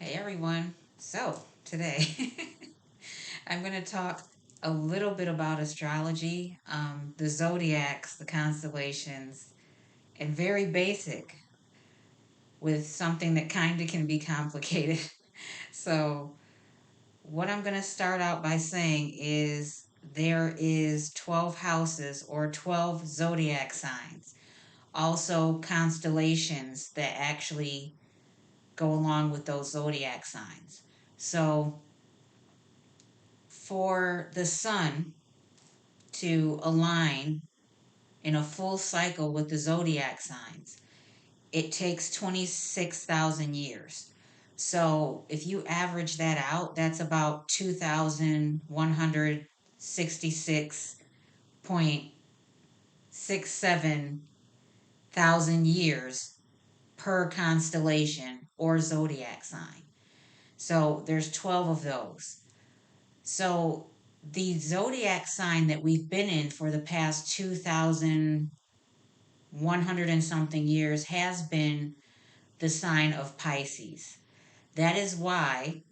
Hey everyone. So, today I'm going to talk a little bit about astrology, the zodiacs, the constellations, and very basic with something that kind of can be complicated. So, what I'm going to start out by saying is there is 12 houses or 12 zodiac signs, also constellations that actually go along with those zodiac signs. So, for the sun to align in a full cycle with the zodiac signs, it takes 26,000 years. So if you average that out, that's about 2,166.67 thousand years per constellation or zodiac sign. So there's 12 of those. So the zodiac sign that we've been in for the past 2,100 and something years has been the sign of Pisces. That is why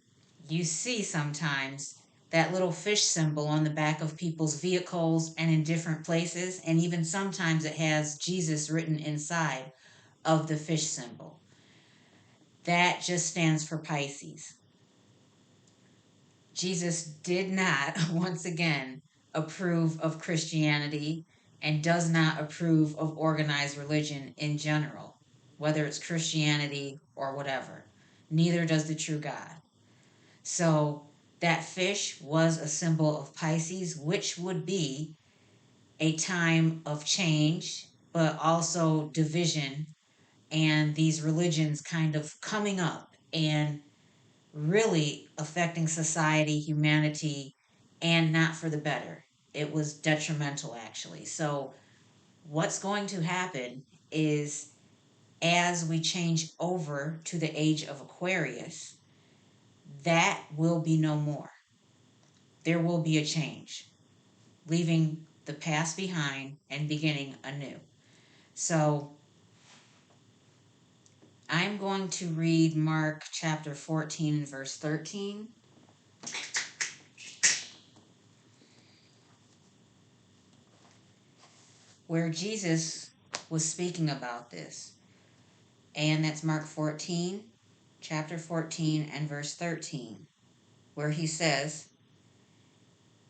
you see sometimes that little fish symbol on the back of people's vehicles and in different places, and even sometimes it has Jesus written inside of the fish symbol. That just stands for Pisces. Jesus did not, once again, approve of Christianity and does not approve of organized religion in general, whether it's Christianity or whatever. Neither does the true God. So that fish was a symbol of Pisces, which would be a time of change, but also division and these religions kind of coming up and really affecting society, humanity, and not for the better. It was detrimental, actually. So, what's going to happen is as we change over to the age of Aquarius, that will be no more. There will be a change, leaving the past behind and beginning anew. So, I'm going to read Mark chapter 14 and verse 13. Where Jesus was speaking about this. And that's Mark 14, chapter 14, and verse 13, where he says,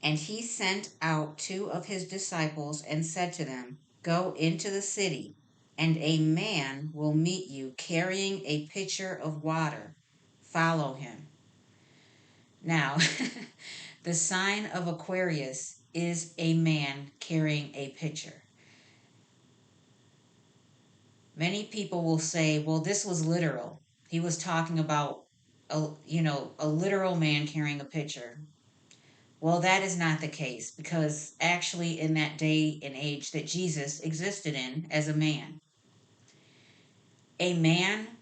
"And he sent out two of his disciples and said to them, Go into the city, and a man will meet you carrying a pitcher of water. Follow him." Now, the sign of Aquarius is a man carrying a pitcher. Many people will say, well, this was literal. He was talking about a literal man carrying a pitcher. Well, that is not the case because actually in that day and age that Jesus existed in as a man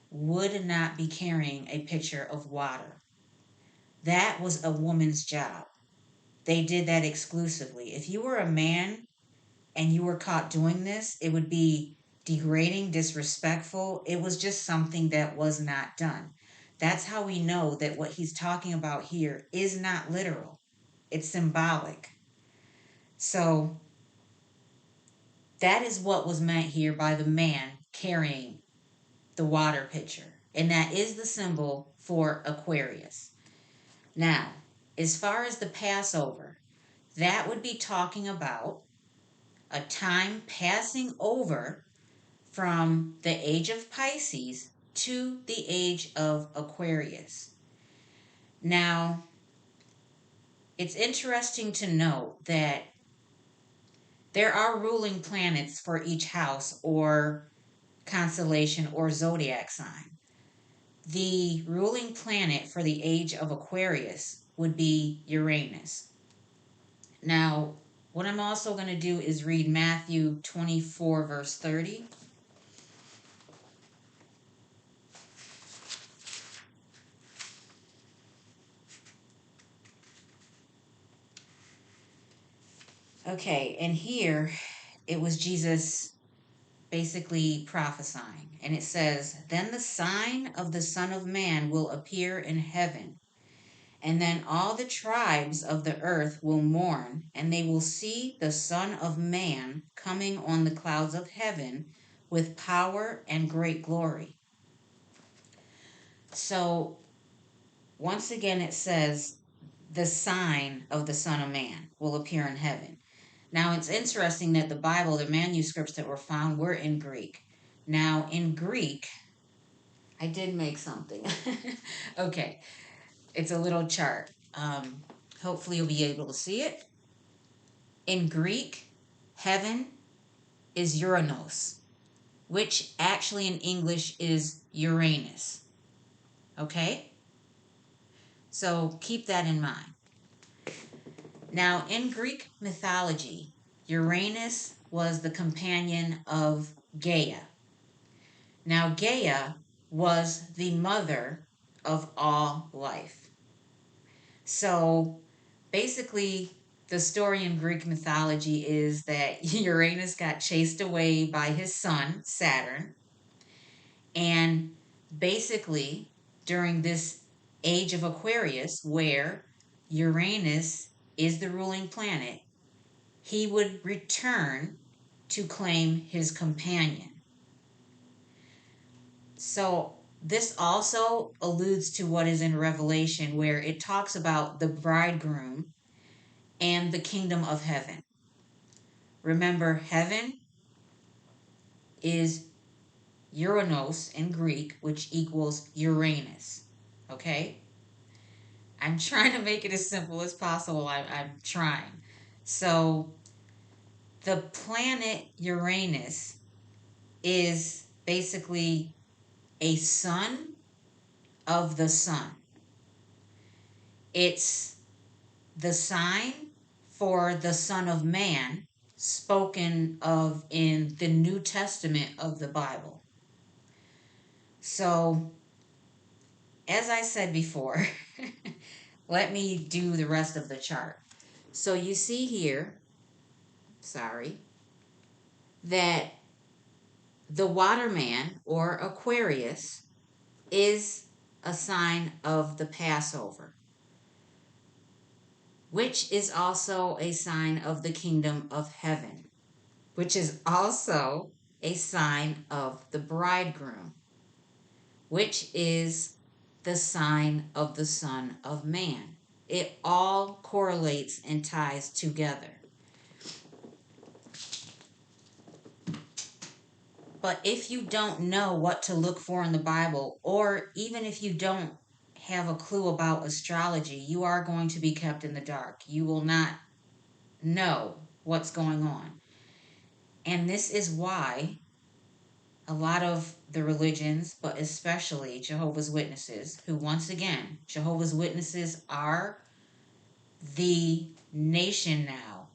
would not be carrying a pitcher of water. That was a woman's job. They did that exclusively. If you were a man and you were caught doing this, it would be degrading, disrespectful. It was just something that was not done. That's how we know that what he's talking about here is not literal, it's symbolic. So, that is what was meant here by the man carrying the water pitcher. And that is the symbol for Aquarius. Now, as far as the Passover, that would be talking about a time passing over from the age of Pisces to the age of Aquarius. Now, it's interesting to note that there are ruling planets for each house or constellation or zodiac sign. The ruling planet for the age of Aquarius would be Uranus. Now, what I'm also going to do is read Matthew 24, verse 30. Okay, and here it was Jesus basically prophesying. And it says, "Then the sign of the Son of Man will appear in heaven. And then all the tribes of the earth will mourn, and they will see the Son of Man coming on the clouds of heaven with power and great glory." So, once again, it says, the sign of the Son of Man will appear in heaven. Now, it's interesting that the Bible, the manuscripts that were found, were in Greek. Now, in Greek, I did make something. Okay, it's a little chart. Hopefully, you'll be able to see it. In Greek, heaven is Uranos, which actually in English is Uranus. Okay? So keep that in mind. Now, in Greek mythology, Uranus was the companion of Gaia. Now, Gaia was the mother of all life. So, basically, the story in Greek mythology is that Uranus got chased away by his son, Saturn, and basically, during this age of Aquarius, where Uranus is the ruling planet, he would return to claim his companion. So, this also alludes to what is in Revelation, where it talks about the bridegroom and the kingdom of heaven. Remember, heaven is Uranos in Greek, which equals Uranus. Okay? I'm trying to make it as simple as possible. I'm trying. So, the planet Uranus is basically a son of the sun. It's the sign for the Son of Man spoken of in the New Testament of the Bible. So, as I said before, let me do the rest of the chart. So, you see here, sorry, that the waterman or Aquarius is a sign of the Passover, which is also a sign of the kingdom of heaven, which is also a sign of the bridegroom, which is the sign of the Son of Man. It all correlates and ties together. But if you don't know what to look for in the Bible, or even if you don't have a clue about astrology, you are going to be kept in the dark. You will not know what's going on. And this is why a lot of the religions, but especially Jehovah's Witnesses, who once again, Jehovah's Witnesses are the nation now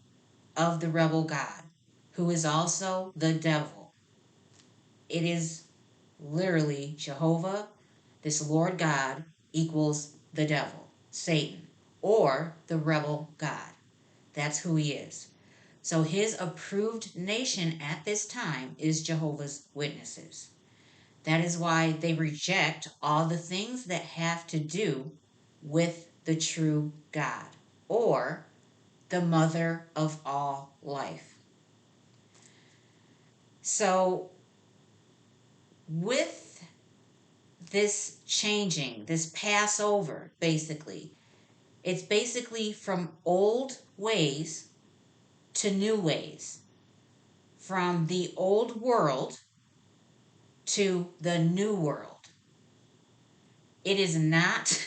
of the rebel God, who is also the devil. It is literally Jehovah, this Lord God, equals the devil, Satan, or the rebel God. That's who he is. So his approved nation at this time is Jehovah's Witnesses. That is why they reject all the things that have to do with the true God or the mother of all life. So, with this changing, this Passover, basically, it's basically from old ways to new ways, from the old world to the new world. It is not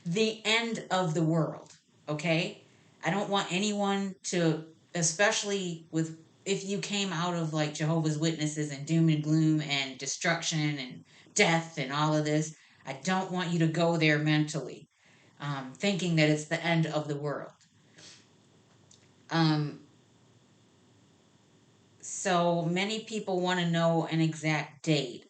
the end of the world, okay? I don't want anyone to, especially with if you came out of like Jehovah's Witnesses and doom and gloom and destruction and death and all of this, I don't want you to go there mentally, thinking that it's the end of the world. Um, so many people want to know an exact date.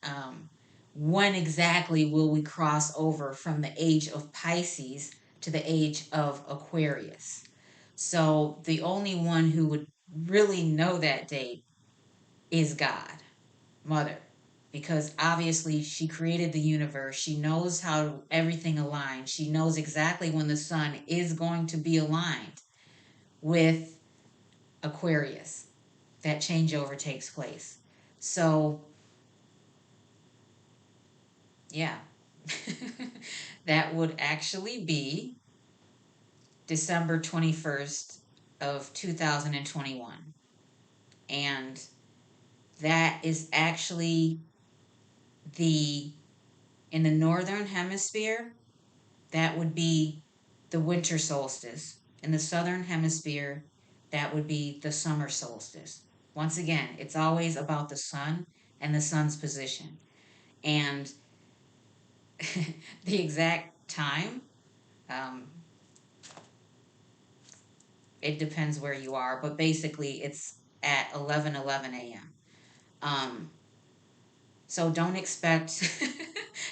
When exactly will we cross over from the age of Pisces to the age of Aquarius? So the only one who would really know that date is God, Mother. Because obviously she created the universe. She knows how everything aligns. She knows exactly when the sun is going to be aligned with Aquarius. That changeover takes place. So, yeah. That would actually be December 21st of 2021. And that is actually the in the northern hemisphere, that would be the winter solstice. In the southern hemisphere, that would be the summer solstice. Once again, it's always about the sun and the sun's position. And the exact time, um, it depends where you are, but basically it's at 11:11 a.m. Um, so don't expect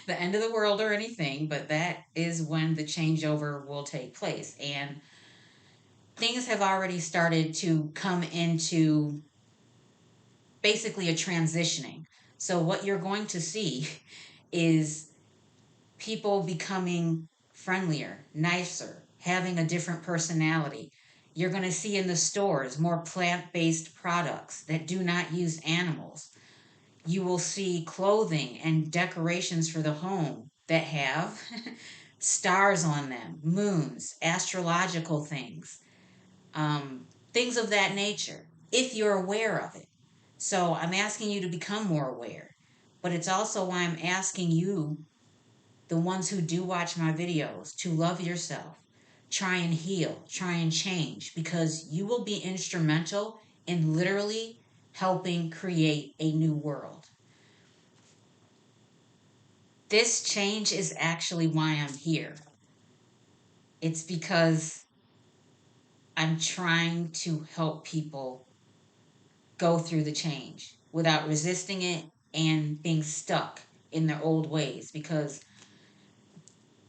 the end of the world or anything, but that is when the changeover will take place. And things have already started to come into basically a transitioning. So, what you're going to see is people becoming friendlier, nicer, having a different personality. You're going to see in the stores more plant based products that do not use animals. You will see clothing and decorations for the home that have stars on them, moons, astrological things, things of that nature, if you're aware of it. So I'm asking you to become more aware. But it's also why I'm asking you, the ones who do watch my videos, to love yourself. Try and heal, try and change, because you will be instrumental in literally helping create a new world. This change is actually why I'm here. It's because I'm trying to help people go through the change without resisting it and being stuck in their old ways, because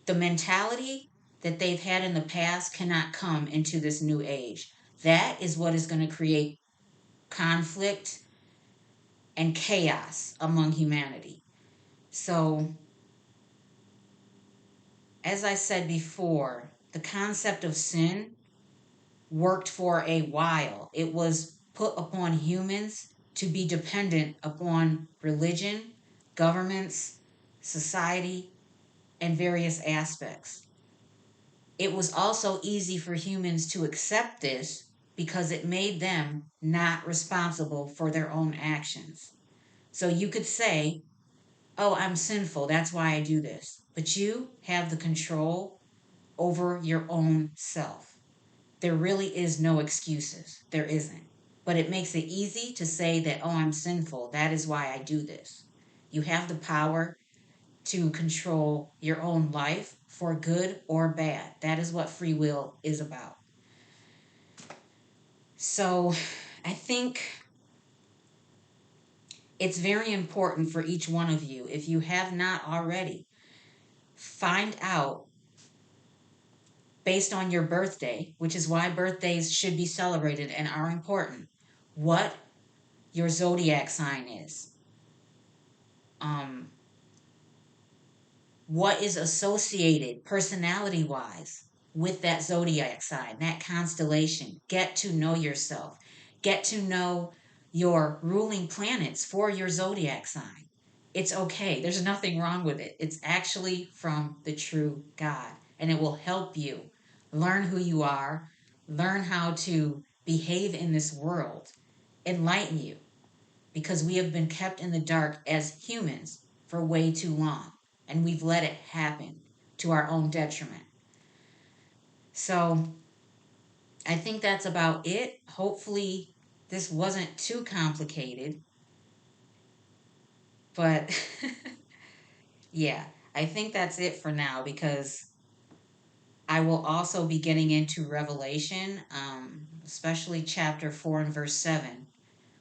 the mentality that they've had in the past cannot come into this new age. That is what is going to create conflict and chaos among humanity. So, as I said before, the concept of sin worked for a while. It was put upon humans to be dependent upon religion, governments, society, and various aspects. It was also easy for humans to accept this because it made them not responsible for their own actions. So you could say, oh, I'm sinful, that's why I do this. But you have the control over your own self. There really is no excuses. There isn't. But it makes it easy to say that, oh, I'm sinful. That is why I do this. You have the power to control your own life for good or bad. That is what free will is about. So I think it's very important for each one of you, if you have not already, find out based on your birthday, which is why birthdays should be celebrated and are important, what your zodiac sign is. Um, what is associated personality wise with that zodiac sign, that constellation. Get to know yourself. Get to know your ruling planets for your zodiac sign. It's okay. There's nothing wrong with it. It's actually from the true God, and it will help you learn who you are, learn how to behave in this world, enlighten you, because we have been kept in the dark as humans for way too long, and we've let it happen to our own detriment. So I think that's about it. Hopefully, this wasn't too complicated, but yeah, I think that's it for now, because I will also be getting into Revelation, especially chapter 4 and verse 7,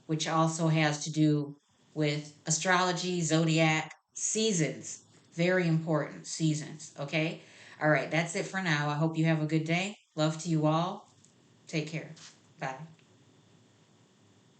which also has to do with astrology, zodiac, seasons. Very important, seasons. Okay? All right, that's it for now. I hope you have a good day. Love to you all. Take care. Bye.